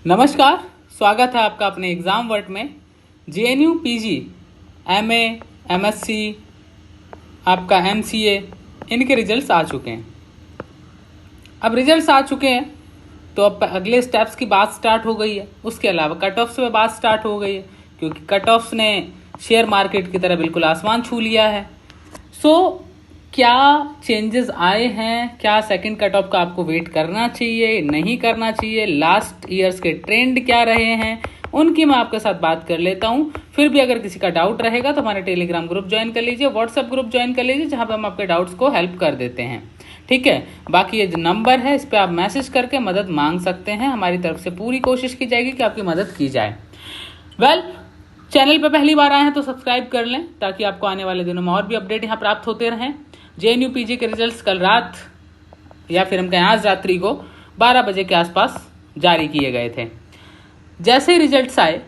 नमस्कार, स्वागत है आपका अपने एग्ज़ाम वर्ट में। जेएनयू पीजी, एमए, एमएससी, आपका एमसीए, इनके रिजल्ट्स आ चुके हैं। अब रिजल्ट्स आ चुके हैं तो अब अगले स्टेप्स की बात स्टार्ट हो गई है। उसके अलावा कट ऑफ्स पे बात स्टार्ट हो गई है, क्योंकि कट ऑफ्स ने शेयर मार्केट की तरह बिल्कुल आसमान छू लिया है। सो क्या चेंजेस आए हैं, क्या सेकंड कट ऑफ का आपको वेट करना चाहिए, नहीं करना चाहिए, लास्ट ईयर्स के ट्रेंड क्या रहे हैं, उनकी मैं आपके साथ बात कर लेता हूँ। फिर भी अगर किसी का डाउट रहेगा तो हमारे टेलीग्राम ग्रुप ज्वाइन कर लीजिए, व्हाट्सएप ग्रुप ज्वाइन कर लीजिए, जहाँ पे हम आपके डाउट्स को हेल्प कर देते हैं। ठीक है, बाकी ये जो नंबर है इस पर आप मैसेज करके मदद मांग सकते हैं। हमारी तरफ से पूरी कोशिश की जाएगी कि आपकी मदद की जाए। चैनल पे पहली बार आए हैं तो सब्सक्राइब कर लें, ताकि आपको आने वाले दिनों में और भी अपडेट यहाँ प्राप्त होते रहें। जेएनयू पीजी के रिजल्ट्स कल रात, या फिर हम कहें आज रात्रि को 12 बजे के आसपास जारी किए गए थे। जैसे ही रिजल्ट्स आए,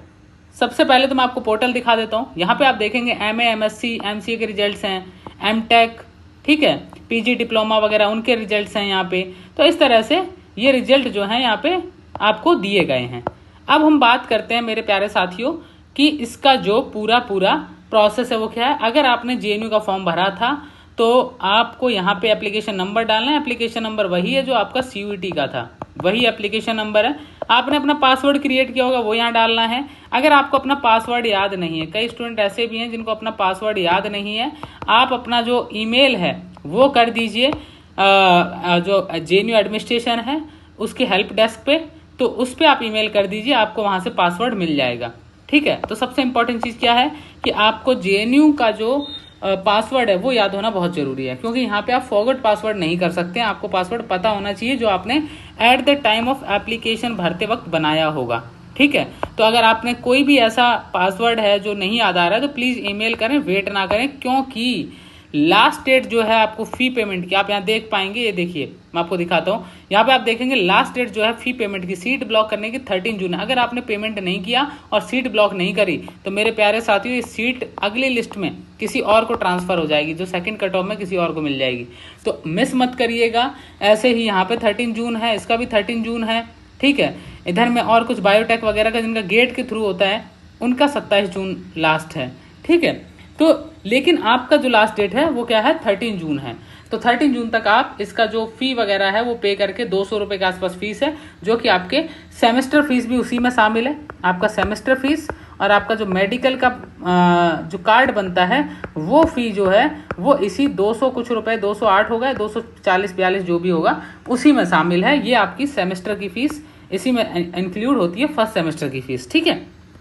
सबसे पहले तो मैं आपको पोर्टल दिखा देता हूँ। यहाँ पे आप देखेंगे एमए, एमएससी, एमसीए के रिजल्ट्स हैं, एमटेक, ठीक है, पीजी डिप्लोमा वगैरह उनके रिजल्ट्स हैं यहाँ पे। तो इस तरह से ये रिजल्ट जो है यहाँ पे आपको दिए गए हैं। अब हम बात करते हैं मेरे प्यारे साथियों कि इसका जो पूरा प्रोसेस है वो क्या है। अगर आपने जेएनयू का फॉर्म भरा था तो आपको यहाँ पे एप्लीकेशन नंबर डालना है। एप्लीकेशन नंबर वही है जो आपका सीयूईटी का था, वही एप्लीकेशन नंबर है। आपने अपना पासवर्ड क्रिएट किया होगा, वो यहाँ डालना है। अगर आपको अपना पासवर्ड याद नहीं है, कई स्टूडेंट ऐसे भी हैं जिनको अपना पासवर्ड याद नहीं है, आप अपना जो ईमेल है वो कर दीजिए जो जेएनयू एडमिनिस्ट्रेशन है उसके हेल्प डेस्क पे, तो उस पर आप ईमेल कर दीजिए, आपको वहाँ से पासवर्ड मिल जाएगा। ठीक है, तो सबसे इंपॉर्टेंट चीज़ क्या है कि आपको जेएनयू का जो पासवर्ड है वो याद होना बहुत जरूरी है, क्योंकि यहाँ पे आप फॉरगेट पासवर्ड नहीं कर सकते हैं। आपको पासवर्ड पता होना चाहिए जो आपने at the time of application भरते वक्त बनाया होगा। ठीक है, तो अगर आपने कोई भी ऐसा पासवर्ड है जो नहीं याद आ रहा है तो प्लीज़ ईमेल करें, वेट ना करें, क्योंकि लास्ट डेट जो है आपको फी पेमेंट की, आप यहाँ देख पाएंगे, ये देखिए मैं आपको दिखाता हूँ। यहाँ पे आप देखेंगे लास्ट डेट जो है फी पेमेंट की, सीट ब्लॉक करने की 13 जून है। अगर आपने पेमेंट नहीं किया और सीट ब्लॉक नहीं करी तो मेरे प्यारे साथियों ये सीट अगली लिस्ट में किसी और को ट्रांसफर हो जाएगी, जो सेकंड कट ऑफ में किसी और को मिल जाएगी। तो मिस मत करिएगा। ऐसे ही यहाँ पे 13 जून है, इसका भी 13 जून है। ठीक है, इधर में और कुछ बायोटेक वगैरह का जिनका गेट के थ्रू होता है उनका 27 जून लास्ट है। ठीक है, तो लेकिन आपका जो लास्ट डेट है वो क्या है, 13 जून है। तो 13 जून तक आप इसका जो फी वगैरह है वो पे करके 200 रुपये के आसपास फीस है, जो कि आपके सेमेस्टर फीस भी उसी में शामिल है। आपका सेमेस्टर फीस और आपका जो मेडिकल का जो कार्ड बनता है वो फी जो है वो इसी 200 कुछ रुपए, 208 होगा, 240-42 जो भी होगा उसी में शामिल है। ये आपकी सेमेस्टर की फीस इसी में इंक्लूड होती है, फर्स्ट सेमेस्टर की फीस। ठीक है,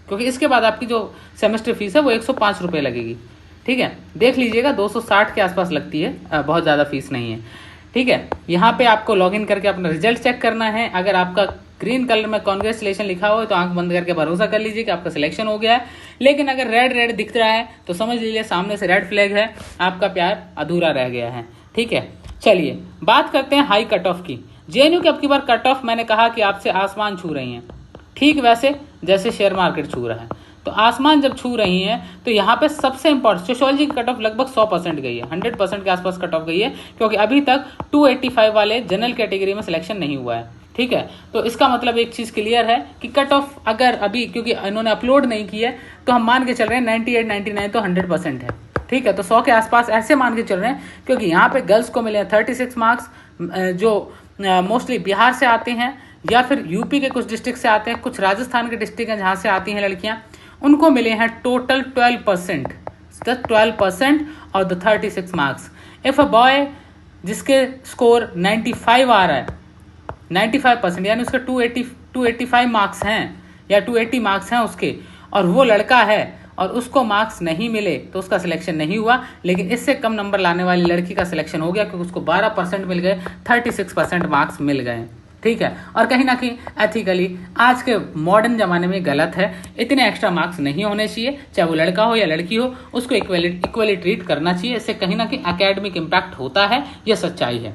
क्योंकि इसके बाद आपकी जो सेमेस्टर फीस है वो 105 रुपये लगेगी। ठीक है, देख लीजिएगा 260 के आसपास लगती है, बहुत ज़्यादा फीस नहीं है। ठीक है, यहाँ पे आपको लॉगिन करके अपना रिजल्ट चेक करना है। अगर आपका ग्रीन कलर में कांग्रेचुलेशन लिखा हो तो आंख बंद करके भरोसा कर लीजिए कि आपका सिलेक्शन हो गया है। लेकिन अगर रेड दिख रहा है तो समझ लीजिए सामने से रेड फ्लैग है, आपका प्यार अधूरा रह गया है। ठीक है, चलिए बात करते हैं हाई कट ऑफ की। जेएनयू की अब की बार कट ऑफ मैंने कहा कि आपसे आसमान छू रही हैं, ठीक वैसे जैसे शेयर मार्केट छू रहा है। तो आसमान जब छू रही हैं तो यहाँ पे सबसे इंपॉर्टेंट सोशियोलॉजी की कट ऑफ लगभग 100% गई है, 100% के आसपास कट ऑफ गई है, क्योंकि अभी तक 285 वाले जनरल कैटेगरी में सिलेक्शन नहीं हुआ है। ठीक है, तो इसका मतलब एक चीज़ क्लियर है कि कट ऑफ अगर अभी, क्योंकि इन्होंने अपलोड नहीं की है, तो हम मान के चल रहे हैं 98, 99 तो 100% है। ठीक है, तो 100 के आसपास ऐसे मान के चल रहे हैं, क्योंकि यहाँ पे गर्ल्स को मिले हैं 36 मार्क्स, जो मोस्टली बिहार से आते हैं या फिर यूपी के कुछ डिस्ट्रिक्ट से आते हैं, कुछ राजस्थान के डिस्ट्रिक्ट हैं जहाँ से आती हैं लड़कियाँ, उनको मिले हैं टोटल 12%, 12% और the 36 marks. If a boy जिसके स्कोर 95 आ रहा है, 95% यानी उसके 285 मार्क्स हैं या 280 मार्क्स हैं उसके, और वो लड़का है और उसको मार्क्स नहीं मिले तो उसका सिलेक्शन नहीं हुआ। लेकिन इससे कम नंबर लाने वाली लड़की का सिलेक्शन हो गया, क्योंकि उसको 12% मिल गए, 36% मार्क्स मिल गए। ठीक है, और कहीं ना कहीं एथिकली आज के मॉडर्न ज़माने में गलत है, इतने एक्स्ट्रा मार्क्स नहीं होने चाहिए, चाहे वो लड़का हो या लड़की हो, उसको इक्वली ट्रीट करना चाहिए। इससे कहीं ना कहीं एकेडमिक इम्पैक्ट होता है, यह सच्चाई है।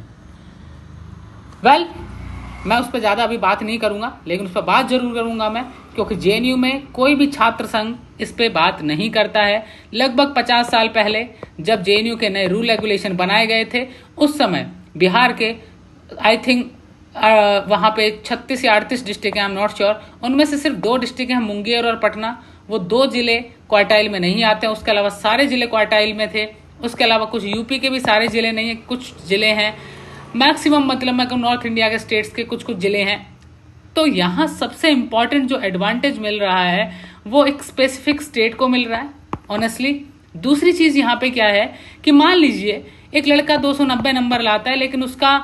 मैं उस पर ज़्यादा अभी बात नहीं करूँगा, लेकिन उस पर बात जरूर करूँगा मैं, क्योंकि जेएनयू में कोई भी छात्र संघ इस पर बात नहीं करता है। लगभग 50 साल पहले जब जेएनयू के नए रूल रेगुलेशन बनाए गए थे, उस समय बिहार के आई थिंक वहाँ पे 36 या 38 डिस्ट्रिक्ट हैं, आई एम नॉट श्योर। उनमें से सिर्फ 2 डिस्ट्रिक्ट हैं, मुंगेर और पटना। वो 2 जिले क्वार्टाइल में नहीं आते हैं, उसके अलावा सारे जिले क्वार्टाइल में थे। उसके अलावा कुछ यूपी के भी सारे जिले नहीं है, कुछ जिले हैं मैक्सिमम, मतलब मैं कहूँ नॉर्थ इंडिया के स्टेट्स के कुछ कुछ जिले हैं। तो यहाँ सबसे इंपॉर्टेंट जो एडवांटेज मिल रहा है वो एक स्पेसिफिक स्टेट को मिल रहा है ऑनेस्टली। दूसरी चीज़ यहाँ पे क्या है कि मान लीजिए एक लड़का 290 नंबर लाता है लेकिन उसका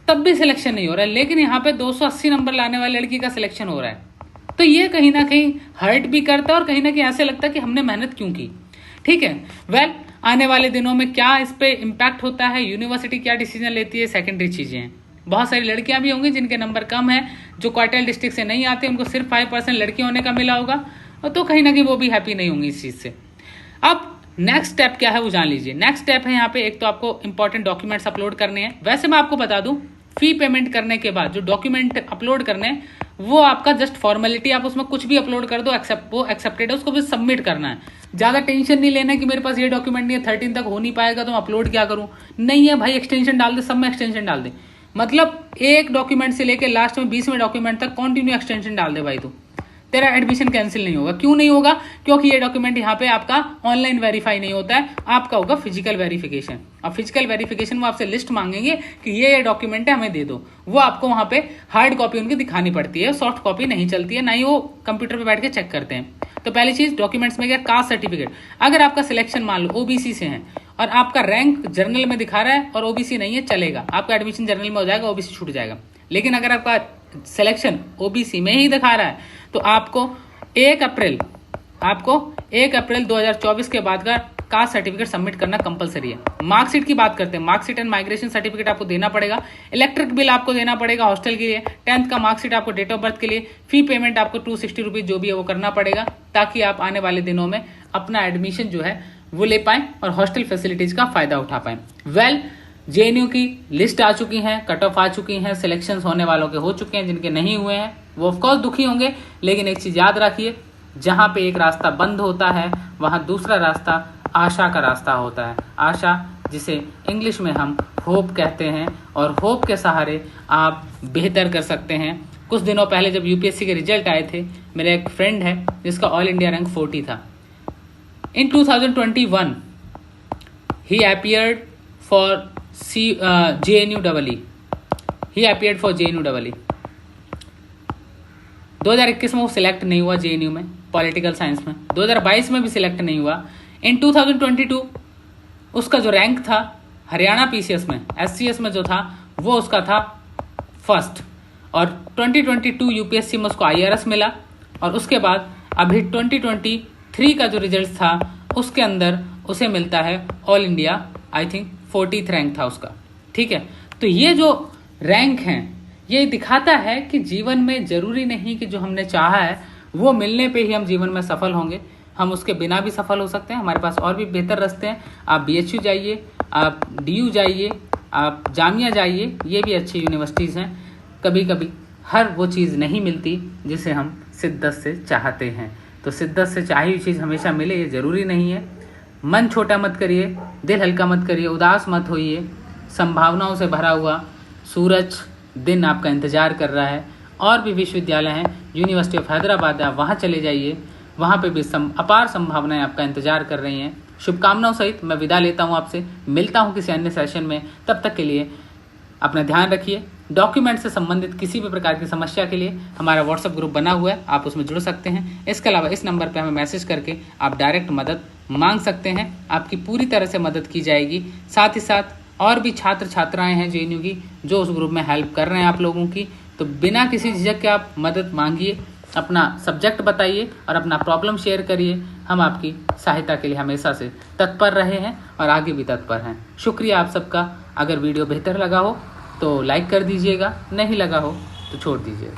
तब भी सिलेक्शन नहीं हो रहा है, लेकिन यहाँ पे 280 नंबर लाने वाली लड़की का सिलेक्शन हो रहा है। तो ये कहीं ना कहीं हर्ट भी करता है और कहीं ना कहीं ऐसे लगता है कि हमने मेहनत क्यों की। ठीक है, वेल आने वाले दिनों में क्या इस पे इम्पैक्ट होता है, यूनिवर्सिटी क्या डिसीजन लेती है, सेकेंडरी चीज़ें हैं। बहुत सारी लड़कियां भी होंगी जिनके नंबर कम है, जो क्वार्टाइल डिस्ट्रिक्ट से नहीं आते, उनको सिर्फ 5% लड़की होने का मिला होगा, और तो कहीं ना कहीं वो भी हैप्पी नहीं होंगी इस चीज़ से। अब नेक्स्ट स्टेप क्या है वो जान लीजिए। नेक्स्ट स्टेप है यहाँ पे, एक तो आपको इंपॉर्टेंट डॉक्यूमेंट्स अपलोड करने हैं। वैसे मैं आपको बता दूं, फी पेमेंट करने के बाद जो डॉक्यूमेंट अपलोड करने हैं वो आपका जस्ट फॉर्मेलिटी, आप उसमें कुछ भी अपलोड कर दो, वो एक्सेप्टेड है, उसको बस सबमिट करना है। ज़्यादा टेंशन नहीं लेना कि मेरे पास ये डॉक्यूमेंट नहीं है, 13 तक हो नहीं पाएगा तो मैं अपलोड क्या करूँ। नहीं है भाई, एक्सटेंशन डाल दे, सब में एक्सटेंशन डाल दे। मतलब एक डॉक्यूमेंट से लेकर लास्ट में 20वें डॉक्यूमेंट तक कंटिन्यू एक्सटेंशन डाल दे भाई, तू तेरा एडमिशन कैंसिल नहीं होगा। क्यों नहीं होगा? क्योंकि ये डॉक्यूमेंट यहाँ पे आपका ऑनलाइन वेरीफाई नहीं होता है, आपका होगा फिजिकल वेरिफिकेशन। और फिजिकल वेरिफिकेशन वो आपसे लिस्ट मांगेंगे कि ये डॉक्यूमेंट है, हमें दे दो। वो आपको वहाँ पे हार्ड कॉपी उनकी दिखानी पड़ती है, सॉफ्ट कॉपी नहीं चलती है, ना ही वो कंप्यूटर पर बैठ के चेक करते हैं। तो पहली चीज डॉक्यूमेंट्स में क्या, कास्ट सर्टिफिकेट। अगर आपका सिलेक्शन मान लो ओबीसी से है और आपका रैंक जनरल में दिखा रहा है और ओबीसी नहीं है, चलेगा, आपका एडमिशन जनरल में हो जाएगा, ओबीसी छूट जाएगा। लेकिन अगर आपका सिलेक्शन ओबीसी में ही दिखा रहा है तो आपको 1 अप्रैल 2024 के बाद का कास्ट सर्टिफिकेट सबमिट करना कंपलसरी है। मार्कशीट की बात करते हैं, मार्कशीट एंड माइग्रेशन सर्टिफिकेट आपको देना पड़ेगा, इलेक्ट्रिक बिल आपको देना पड़ेगा हॉस्टल के लिए, 10th का मार्कशीट आपको, डेट ऑफ बर्थ के लिए, फी पेमेंट आपको 260 रुपीज जो भी है वो करना पड़ेगा, ताकि आप आने वाले दिनों में अपना एडमिशन जो है वो ले पाएं और हॉस्टल फैसिलिटीज का फायदा उठा पाएं। वेल जेएनयू की लिस्ट आ चुकी है, कट ऑफ आ चुकी हैं, सिलेक्शंस होने वालों के हो चुके हैं, जिनके नहीं हुए हैं वो ऑफकोर्स दुखी होंगे। लेकिन एक चीज याद रखिए, जहां पे एक रास्ता बंद होता है वहां दूसरा रास्ता आशा का रास्ता होता है। आशा, जिसे इंग्लिश में हम होप कहते हैं, और होप के सहारे आप बेहतर कर सकते हैं। कुछ दिनों पहले जब यूपीएससी के रिजल्ट आए थे, मेरा एक फ्रेंड है जिसका ऑल इंडिया रैंक 40 था। इन 2021 he appeared for JNU EE. He appeared for JNU EE. 2021 में वो सिलेक्ट नहीं हुआ JNU में, पॉलिटिकल साइंस में। 2022 में भी सिलेक्ट नहीं हुआ। इन 2022 उसका जो रैंक था हरियाणा पीसीएस में, एससीएस में जो था, वो उसका था फर्स्ट। और 2022 यूपीएससी में उसको आईआरएस मिला। और उसके बाद अभी 2023 का जो रिजल्ट था उसके अंदर उसे मिलता है all India, I think 40th rank था उसका। ठीक है, तो ये जो रैंक हैं ये दिखाता है कि जीवन में जरूरी नहीं कि जो हमने चाहा है वो मिलने पे ही हम जीवन में सफल होंगे, हम उसके बिना भी सफल हो सकते हैं। हमारे पास और भी बेहतर रास्ते हैं। आप बीएचयू जाइए, आप डीयू जाइए, आप जामिया जाइए, ये भी अच्छी यूनिवर्सिटीज़ हैं। कभी कभी हर वो चीज़ नहीं मिलती जिसे हम शिद्दत से चाहते हैं, तो शिद्दत से चाही हुई चीज़ हमेशा मिले ये ज़रूरी नहीं है। मन छोटा मत करिए, दिल हल्का मत करिए, उदास मत होइए। संभावनाओं से भरा हुआ सूरज दिन आपका इंतज़ार कर रहा है। और भी विश्वविद्यालय हैं, यूनिवर्सिटी ऑफ हैदराबाद है, आप वहाँ चले जाइए, वहाँ पे भी अपार संभावनाएं आपका इंतजार कर रही हैं। शुभकामनाओं सहित मैं विदा लेता हूँ आपसे, मिलता हूँ किसी अन्य सेशन में। तब तक के लिए अपना ध्यान रखिए। डॉक्यूमेंट से संबंधित किसी भी प्रकार की समस्या के लिए हमारा व्हाट्सएप ग्रुप बना हुआ है, आप उसमें जुड़ सकते हैं। इसके अलावा इस नंबर पर हमें मैसेज करके आप डायरेक्ट मदद मांग सकते हैं, आपकी पूरी तरह से मदद की जाएगी। साथ ही साथ और भी छात्र छात्राएं हैं जेएनयू की जो उस ग्रुप में हेल्प कर रहे हैं आप लोगों की, तो बिना किसी झिझक के आप मदद मांगिए, अपना सब्जेक्ट बताइए और अपना प्रॉब्लम शेयर करिए। हम आपकी सहायता के लिए हमेशा से तत्पर रहे हैं और आगे भी तत्पर हैं। शुक्रिया आप सबका। अगर वीडियो बेहतर लगा हो तो लाइक कर दीजिएगा, नहीं लगा हो तो छोड़ दीजिएगा।